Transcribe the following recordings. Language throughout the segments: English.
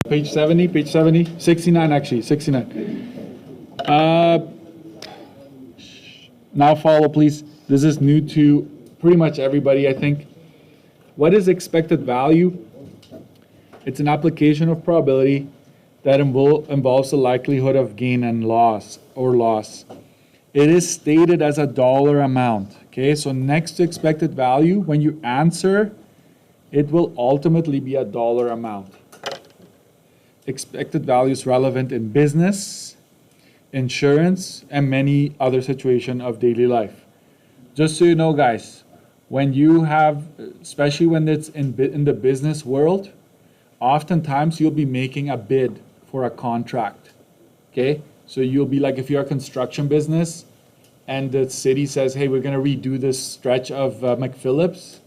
Page 70, 69 actually, 69. Now follow, please. This is new to pretty much everybody, I think. What is expected value? It's an application of probability that involves the likelihood of gain and loss or loss. It is stated as a dollar amount. Okay, so next to expected value, when you answer, it will ultimately be a dollar amount. Expected value is relevant in business, insurance, and many other situations of daily life. Just so you know, guys, when you have, especially when it's in the business world, oftentimes you'll be making a bid for a contract. Okay, so you'll be like, if you're a construction business and the city says, hey, we're going to redo this stretch of McPhillips,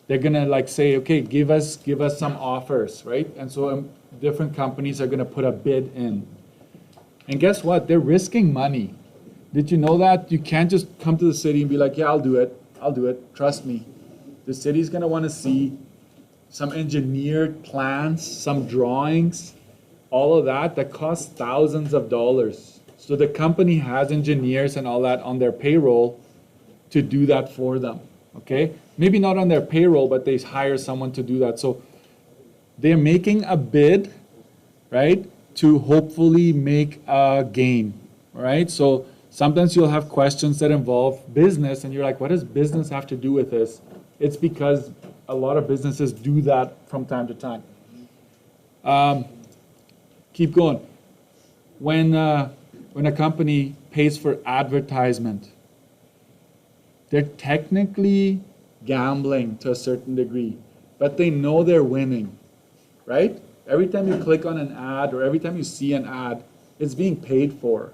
they're going to like say, okay, give us some offers, right? And so different companies are going to put a bid in. And guess what? They're risking money. Did you know that? You can't just come to the city and be like, yeah, I'll do it, trust me. The city's going to want to see some engineered plans, some drawings, all of that costs thousands of dollars. So the company has engineers and all that on their payroll to do that for them, okay? Maybe not on their payroll, but they hire someone to do that. So they're making a bid, right, to hopefully make a gain, right? So sometimes you'll have questions that involve business, and you're like, what does business have to do with this? It's because a lot of businesses do that from time to time. Keep going. When a company pays for advertisement, they're technically gambling to a certain degree, but they know they're winning, right? Every time you click on an ad or every time you see an ad, it's being paid for.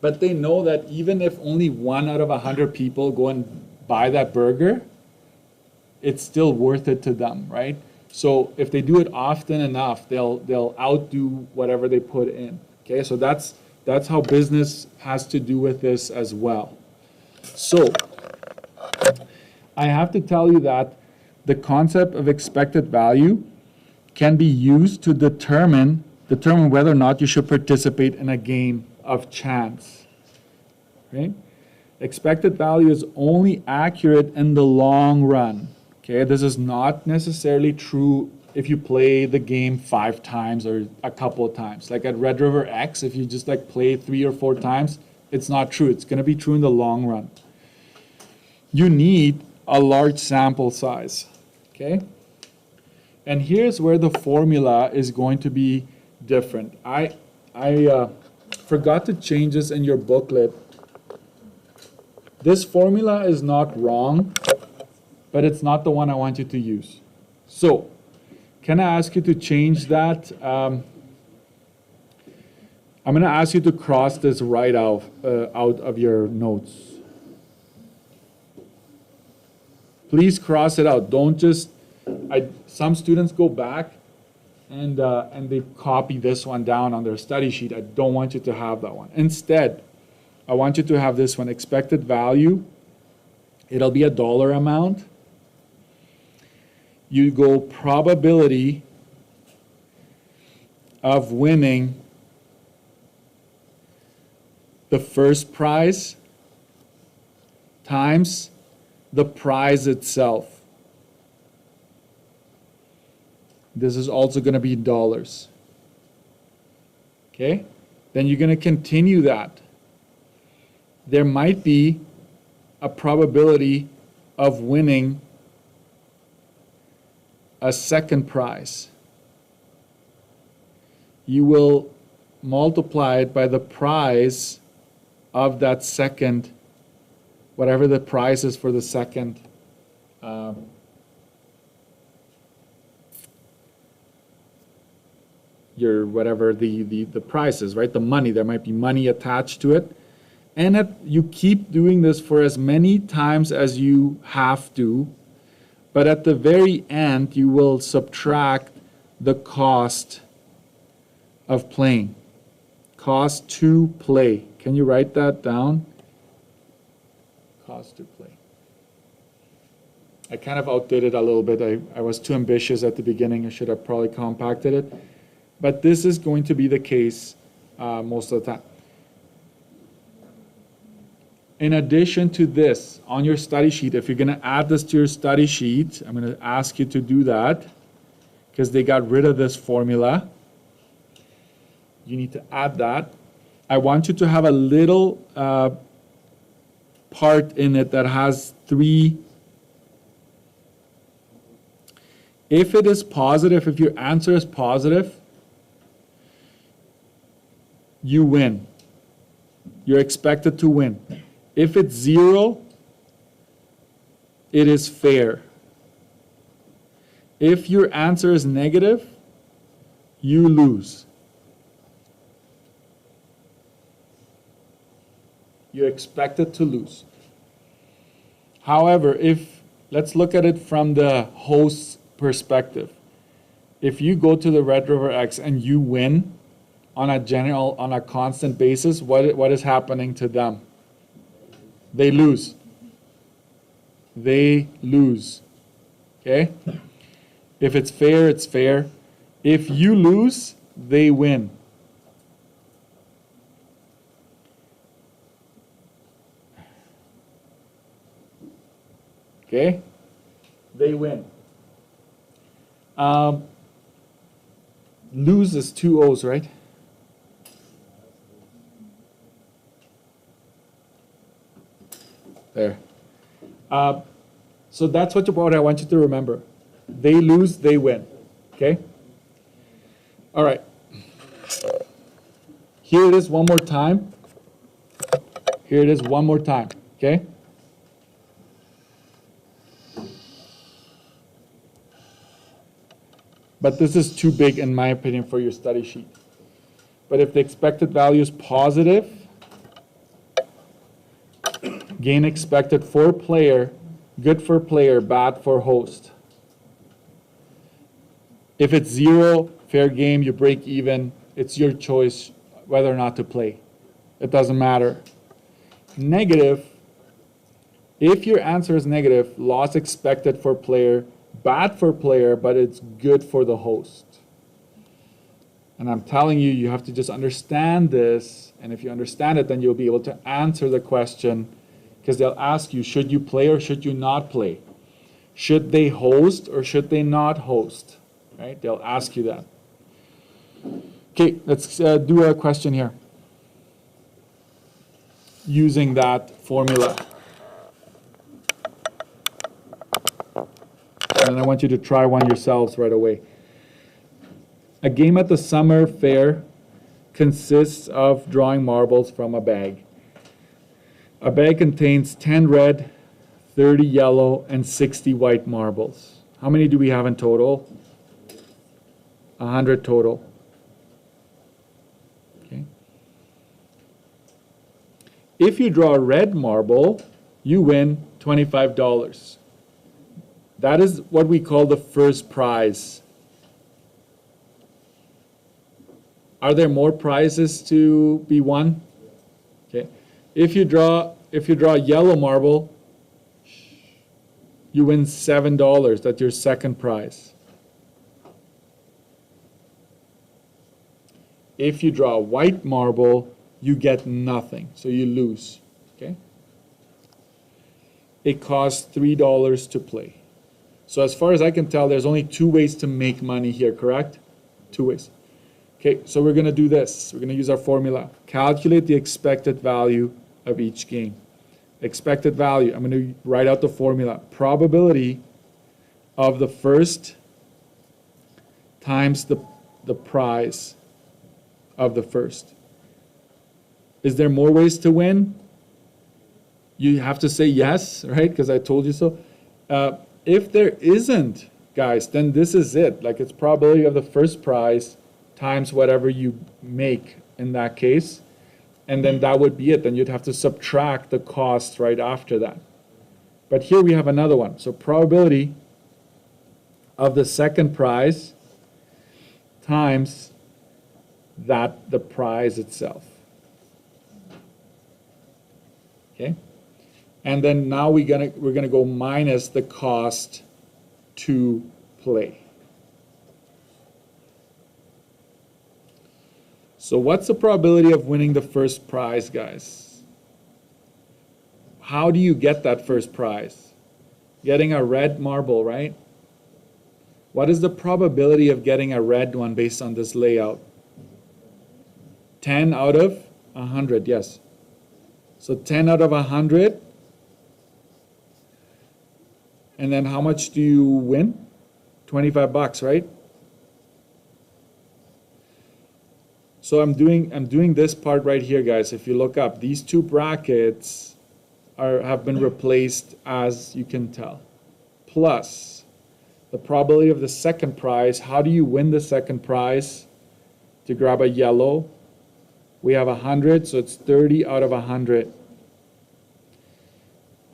But they know that even if only 1 out of 100 people go and buy that burger, it's still worth it to them, right? So if they do it often enough, they'll outdo whatever they put in. Okay, so that's how business has to do with this as well. So I have to tell you that the concept of expected value can be used to determine whether or not you should participate in a game of chance. Right? Expected value is only accurate in the long run. Okay, this is not necessarily true if you play the game 5 times or a couple of times. Like at Red River X, if you just like play 3 or 4 times, it's not true. It's going to be true in the long run. You need a large sample size. Okay? And here's where the formula is going to be different. I forgot to change this in your booklet. This formula is not wrong, but it's not the one I want you to use. So, can I ask you to change that? I'm going to ask you to cross this right out of your notes. Please cross it out. Don't just. Some students go back and they copy this one down on their study sheet. I don't want you to have that one. Instead, I want you to have this one, expected value. It'll be a dollar amount. You go probability of winning the first prize times the prize itself. This is also going to be dollars. Okay? Then you're going to continue that. There might be a probability of winning a second prize. You will multiply it by the prize of that second, whatever the price is for the second your whatever the price is, right? The money, there might be money attached to it. And you keep doing this for as many times as you have to, but at the very end, you will subtract the cost of playing. Cost to play. Can you write that down? Cost to play. I kind of outdid it a little bit. I was too ambitious at the beginning. I should have probably compacted it. But this is going to be the case most of the time. In addition to this, on your study sheet, if you're going to add this to your study sheet, I'm going to ask you to do that because they got rid of this formula. You need to add that. I want you to have a little part in it that has 3. If it is positive, if your answer is positive, you win. You're expected to win. If it's 0, it is fair. If your answer is negative, you lose. You're expected to lose. However, let's look at it from the host's perspective. If you go to the Red River X and you win on a constant basis, what is happening to them? They lose. They lose. Okay? If it's fair, it's fair. If you lose, they win. Okay? They win. Lose is 2 O's, right? There. So that's what I want you to remember. They lose, they win. Okay? All right. Here it is one more time. Here it is one more time. Okay? But this is too big, in my opinion, for your study sheet. But if the expected value is positive, gain expected for player, good for player, bad for host. If it's 0, fair game, you break even. It's your choice whether or not to play. It doesn't matter. Negative, if your answer is negative, loss expected for player, bad for player, but it's good for the host. And I'm telling you, you have to just understand this. And if you understand it, then you'll be able to answer the question, because they'll ask you, should you play or should you not play? Should they host or should they not host? Right? They'll ask you that. Okay, let's do a question here using that formula. And I want you to try one yourselves right away. A game at the summer fair consists of drawing marbles from a bag. A bag contains 10 red, 30 yellow, and 60 white marbles. How many do we have in total? 100 total. Okay. If you draw a red marble, you win $25. That is what we call the first prize. Are there more prizes to be won? Okay. If you draw a yellow marble, you win $7. That's your second prize. If you draw a white marble, you get nothing, so you lose. Okay? It costs $3 to play. So as far as I can tell, there's only 2 ways to make money here, correct? 2 ways. Okay, so we're going to do this. We're going to use our formula. Calculate the expected value of each game. Expected value, I'm going to write out the formula. Probability of the first times the prize of the first. Is there more ways to win? You have to say yes, right? Because I told you so. If there isn't, guys, then this is it. Like, it's probability of the first prize times whatever you make in that case. And then that would be it. Then you'd have to subtract the cost right after that. But here we have another one. So probability of the second prize times the prize itself. Okay? And then now we're gonna go minus the cost to play. So what's the probability of winning the first prize, guys? How do you get that first prize? Getting a red marble, right? What is the probability of getting a red one based on this layout? 10 out of 100, yes. So 10 out of 100. And then how much do you win? 25 bucks, right? So I'm doing this part right here, guys. If you look up, these two brackets have been replaced, as you can tell. Plus the probability of the second prize. How do you win the second prize? To grab a yellow, we have 100, so it's 30 out of 100.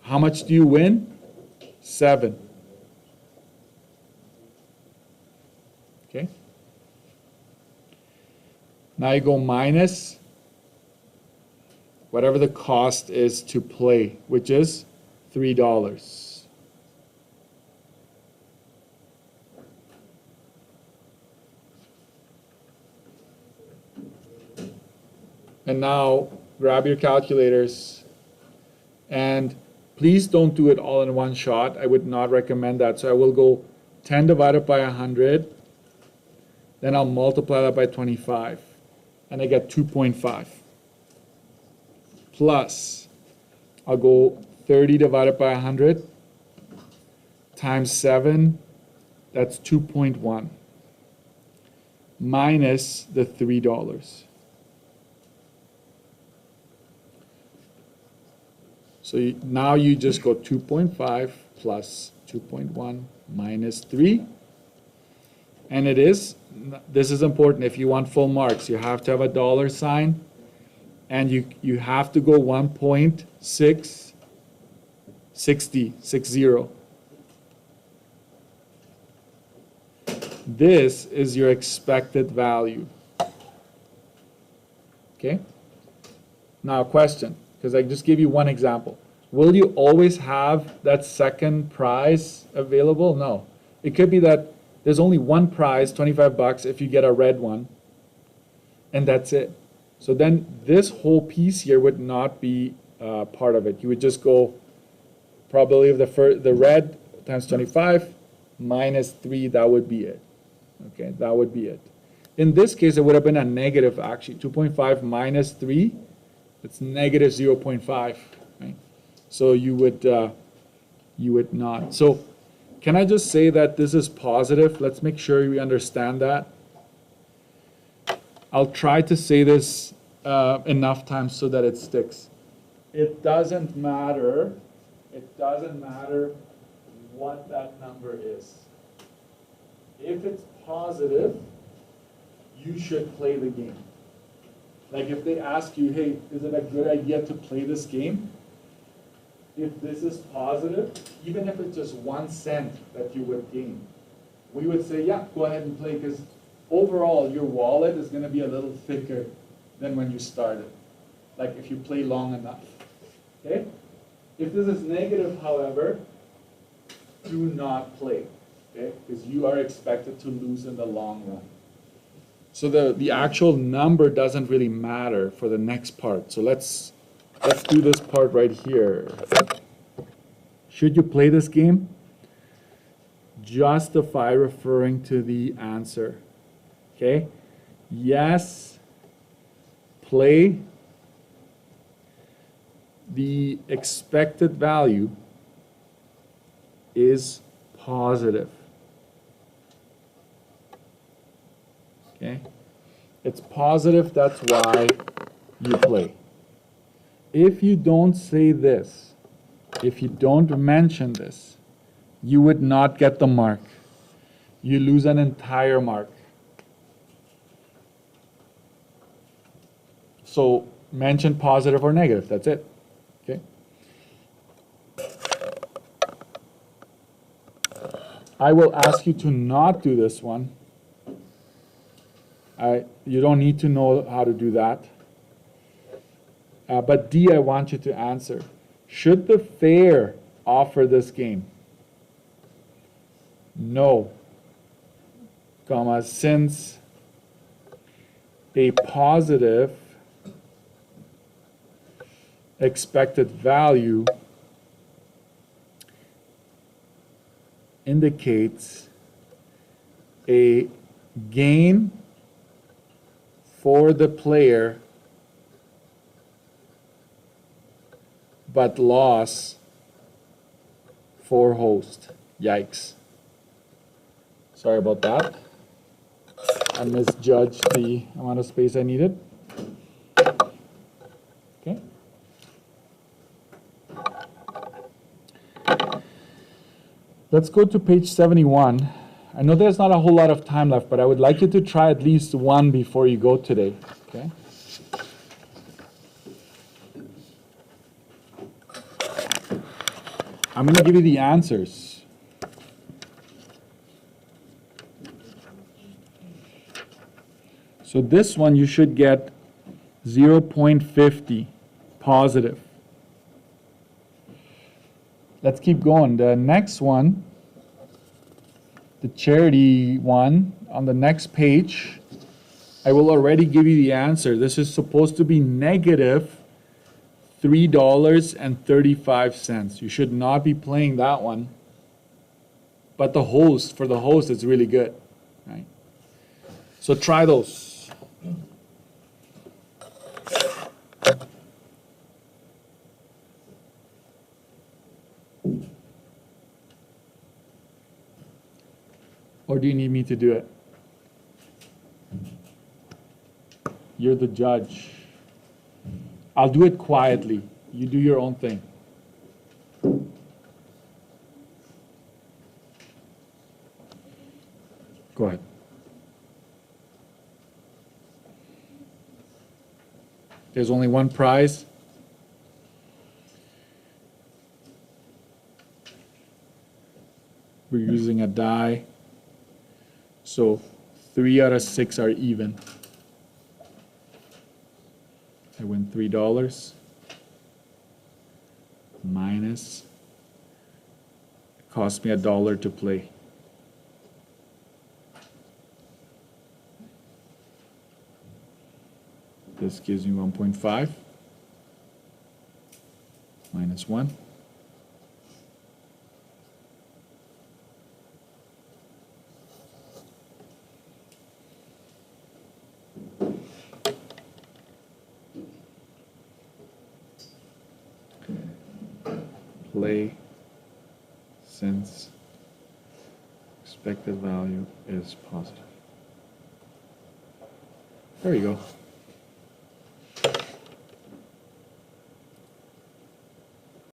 How much do you win? 7. Okay. Now you go minus whatever the cost is to play, which is $3. And now grab your calculators, and please don't do it all in one shot. I would not recommend that. So I will go 10 divided by 100, then I'll multiply that by 25, and I get 2.5. Plus, I'll go 30 divided by 100 times 7, that's 2.1, minus the $3. So now you just go 2.5 plus 2.1 minus 3. And it is, this is important, if you want full marks, you have to have a dollar sign, and you have to go 1.60. This is your expected value. Okay? Now a question, because I just gave you one example. Will you always have that second prize available? No. It could be that there's only one prize, 25 bucks, if you get a red one, and that's it. So then this whole piece here would not be part of it. You would just go probability of the red times 25 minus 3, that would be it. Okay, that would be it. In this case, it would have been a negative, actually. 2.5 minus 3, it's negative 0.5, right? So you would not. So can I just say that this is positive? Let's make sure we understand that. I'll try to say this enough times so that it sticks. It doesn't matter what that number is. If it's positive, you should play the game. Like if they ask you, hey, is it a good idea to play this game? If this is positive, even if it's just 1 cent that you would gain, we would say, yeah, go ahead and play, because overall your wallet is going to be a little thicker than when you started, like if you play long enough. Okay? If this is negative, however, do not play, okay? Because you are expected to lose in the long run. So the actual number doesn't really matter for the next part. So let's do this part right here. Should you play this game? Justify referring to the answer. Okay? Yes, play. The expected value is positive. Okay? It's positive, that's why you play. If you don't say this, if you don't mention this, you would not get the mark. You lose an entire mark. So mention positive or negative, that's it. Okay? I will ask you to not do this one. You don't need to know how to do that. But D, I want you to answer. Should the fair offer this game? No. Comma, since a positive expected value indicates a gain for the player but loss for host. Yikes. Sorry about that. I misjudged the amount of space I needed. Okay. Let's go to page 71. I know there's not a whole lot of time left, but I would like you to try at least one before you go today. Okay. I'm going to give you the answers. So this one you should get 0.50 positive. Let's keep going. The next one, the charity one, on the next page, I will already give you the answer. This is supposed to be negative $3.35. You should not be playing that one. But the host, for the host, it's really good, right? So try those. Or do you need me to do it? You're the judge. I'll do it quietly. You do your own thing. Go ahead. There's only one prize. We're using a die. So 3 out of 6 are even. I win $3 minus, it cost me $1 to play. This gives me 1.5 minus 1. Play since expected value is positive. There you go.